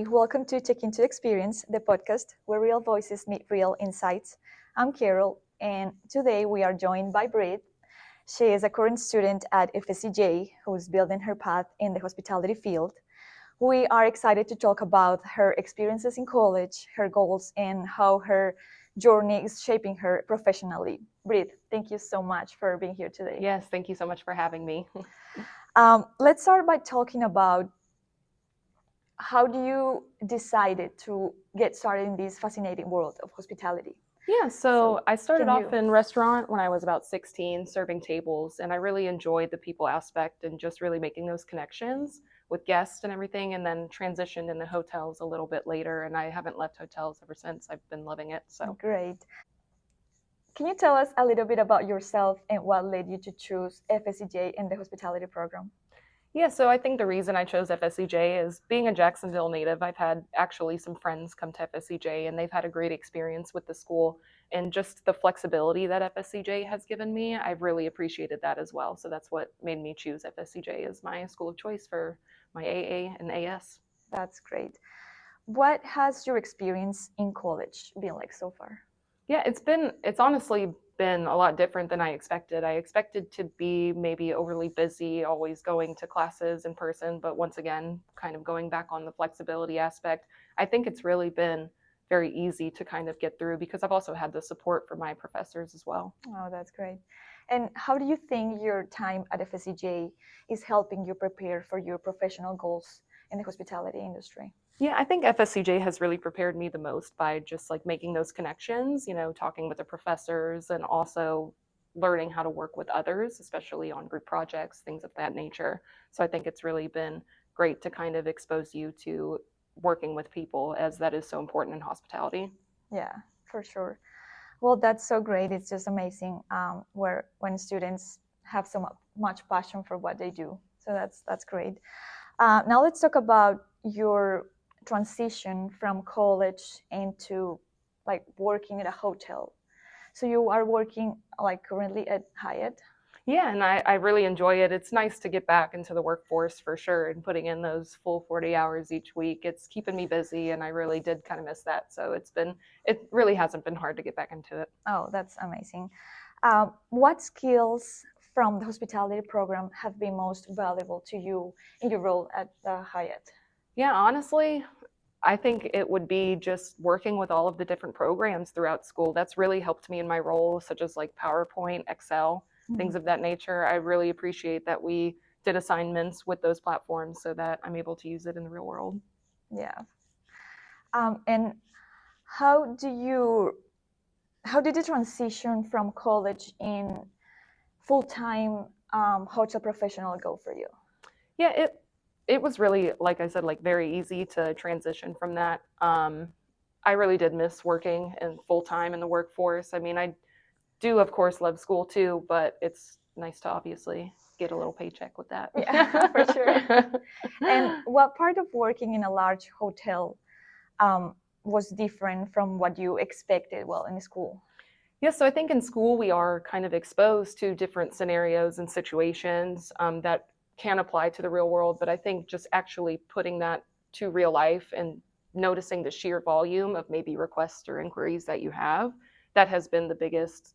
Hi, welcome to Check Into Experience, the podcast where real voices meet real insights. I'm Carol, and today we are joined by Britt. She is a current student at FSCJ who's building her path in the hospitality field. We are excited to talk about her experiences in college, her goals, and how her journey is shaping her professionally. Britt, thank you so much for being here today. Yes, thank you so much for having me. Let's start by talking about how do you decided to get started in this fascinating world of hospitality? Yeah, so I started can off you- in restaurant when I was about 16, serving tables, and I really enjoyed the people aspect and just really making those connections with guests and everything, and then transitioned into hotels a little bit later, and I haven't left hotels ever since. I've been loving it. So Great. Can you tell us a little bit about yourself and what led you to choose FSCJ and the hospitality program? yeah, so I think the reason I chose FSCJ is being a Jacksonville native. I've had actually some friends come to FSCJ and they've had a great experience with the school, and just the flexibility that FSCJ has given me. I've really appreciated that as well. So that's what made me choose FSCJ as my school of choice for my AA and AS. That's great. What has your experience in college been like so far? Yeah, it's honestly been a lot different than I expected. I expected to be maybe overly busy, always going to classes in person, but once again, kind of going back on the flexibility aspect, I think it's really been very easy to kind of get through because I've also had the support from my professors as well. Oh, that's great. And how do you think your time at FSCJ is helping you prepare for your professional goals in the hospitality industry? Yeah, I think FSCJ has really prepared me the most by just like making those connections, talking with the professors and also learning how to work with others, especially on group projects, things of that nature. So I think it's really been great to kind of expose you to working with people, as that is so important in hospitality. Yeah, for sure. Well, that's so great. It's just amazing when students have so much passion for what they do. So that's great. Now let's talk about your transition from college into like working at a hotel. So you are working like currently at Hyatt. Yeah, and I really enjoy it. It's nice to get back into the workforce for sure and putting in those full 40 hours each week. It's keeping me busy, and I really did kind of miss that. So it really hasn't been hard to get back into it. Oh, that's amazing. What skills from the hospitality program have been most valuable to you in your role at the Hyatt? Yeah, honestly, I think it would be just working with all of the different programs throughout school. That's really helped me in my role, such as like PowerPoint, Excel, things of that nature. I really appreciate that we did assignments with those platforms so that I'm able to use it in the real world. Yeah. And how do you how did the transition from college in full-time hotel professional go for you? Yeah, it was really, like I said, like very easy to transition from that. I really did miss working and full time in the workforce. I mean, I do of course love school too, but it's nice to obviously get a little paycheck with that. Yeah, for sure. And what part of working in a large hotel was different from what you expected, well, in school? Yeah, so I think in school we are kind of exposed to different scenarios and situations that can apply to the real world, but I think just actually putting that to real life and noticing the sheer volume of maybe requests or inquiries that you have, that has been the biggest,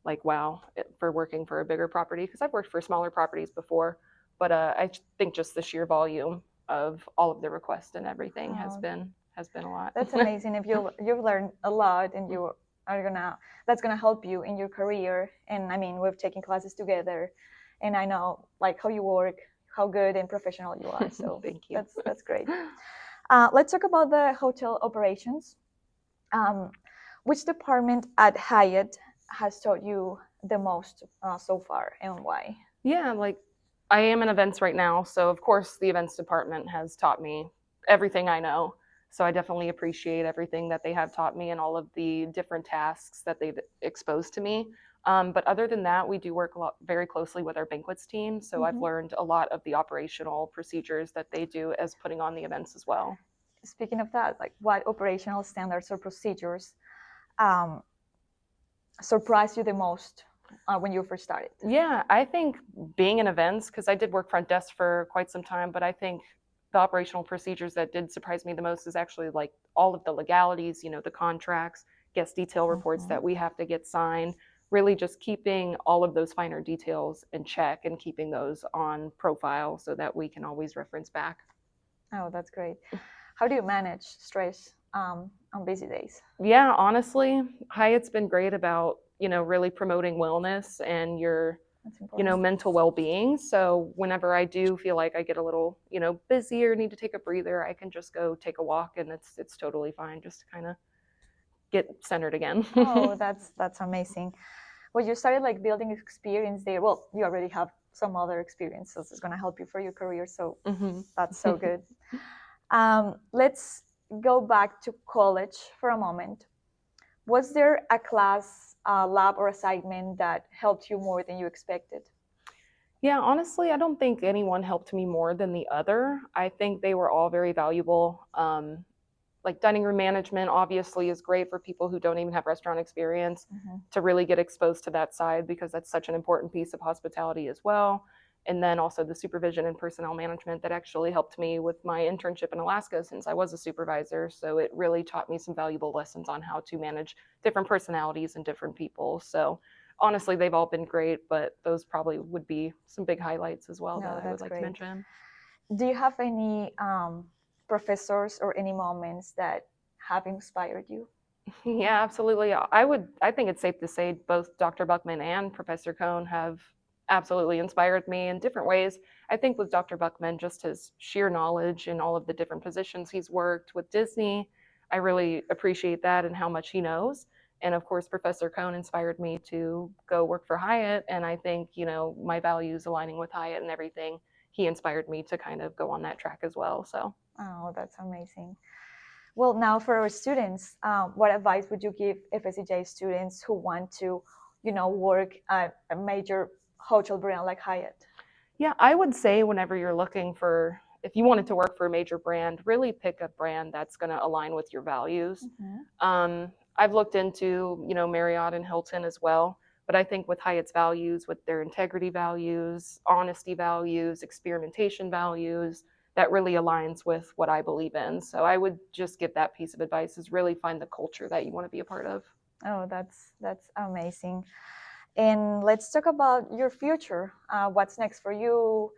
like wow, for working for a bigger property, because I've worked for smaller properties before, but I think just the sheer volume of all of the requests and everything has been a lot. That's amazing. If you've learned a lot and you are that's gonna help you in your career. And I mean, we've taken classes together, and I know like how you work, how good and professional you are. So Thank you. That's great. Let's talk about the hotel operations. Which department at Hyatt has taught you the most so far, and why? Yeah, like I am in events right now, so of course the events department has taught me everything I know. So I definitely appreciate everything that they have taught me and all of the different tasks that they've exposed to me. But other than that, we do work very closely with our banquets team. So I've learned a lot of the operational procedures that they do as putting on the events as well. Speaking of that, like what operational standards or procedures um, surprised you the most when you first started? Yeah, I think being in events, because I did work front desk for quite some time, but I think the operational procedures that did surprise me the most is actually like all of the legalities, the contracts, guest detail reports that we have to get signed, really just keeping all of those finer details in check and keeping those on profile so that we can always reference back. Oh, that's great. How do you manage stress on busy days? Yeah, honestly, Hyatt's been great about, really promoting wellness and your mental well-being. So whenever I do feel like I get a little, busy or need to take a breather, I can just go take a walk and it's totally fine just to kind of get centered again. Oh, that's amazing. Well, you started like building experience there. Well, you already have some other experiences. It's going to help you for your career. So that's so good. Let's go back to college for a moment. Was there a class, lab, or assignment that helped you more than you expected? Yeah, honestly, I don't think anyone helped me more than the other. I think they were all very valuable. Like dining room management obviously is great for people who don't even have restaurant experience to really get exposed to that side, because that's such an important piece of hospitality as well. And then also the supervision and personnel management that actually helped me with my internship in Alaska, since I was a supervisor. So it really taught me some valuable lessons on how to manage different personalities and different people. So honestly, they've all been great, but those probably would be some big highlights as well that I would like to mention. Do you have any professors or any moments that have inspired you? Yeah, absolutely. I think it's safe to say both Dr. Buckman and Professor Cohn have absolutely inspired me in different ways. I think with Dr. Buckman, just his sheer knowledge and all of the different positions he's worked with Disney, I really appreciate that and how much he knows. And of course, Professor Cohn inspired me to go work for Hyatt. And I think, my values aligning with Hyatt and everything, he inspired me to kind of go on that track as well. So. Oh, that's amazing. Well, now for our students, what advice would you give FSCJ students who want to, work at a major hotel brand like Hyatt? Yeah, I would say whenever you're looking for, if you wanted to work for a major brand, really pick a brand that's going to align with your values. I've looked into, Marriott and Hilton as well, but I think with Hyatt's values, with their integrity values, honesty values, experimentation values, that really aligns with what I believe in. So I would just give that piece of advice, is really find the culture that you want to be a part of. Oh, that's amazing. And let's talk about your future. What's next for you?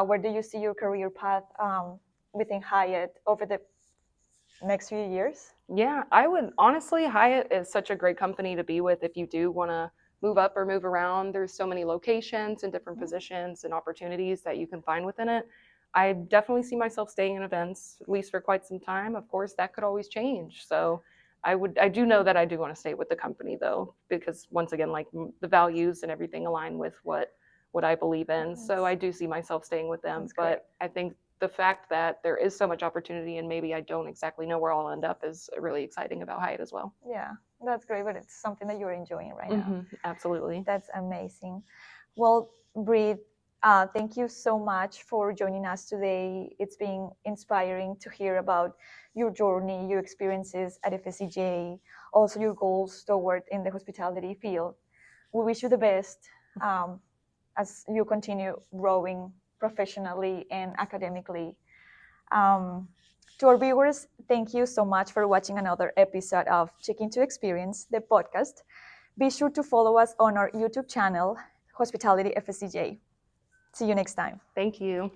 Where do you see your career path within Hyatt over the next few years? Yeah, I would honestly, Hyatt is such a great company to be with if you do want to move up or move around. There's so many locations and different positions and opportunities that you can find within it. I definitely see myself staying in events, at least for quite some time. Of course, that could always change. So I do know that I do want to stay with the company though, because once again, like the values and everything align with what I believe in. So I do see myself staying with them. But I think the fact that there is so much opportunity and maybe I don't exactly know where I'll end up is really exciting about Hyatt as well. Yeah, that's great, but it's something that you're enjoying right now. Absolutely. That's amazing. Well, Britt, thank you so much for joining us today. It's been inspiring to hear about your journey, your experiences at FSCJ, also your goals toward in the hospitality field. We wish you the best as you continue growing professionally and academically. To our viewers, thank you so much for watching another episode of Check Into Experience, the podcast. Be sure to follow us on our YouTube channel, Hospitality FSCJ. See you next time. Thank you.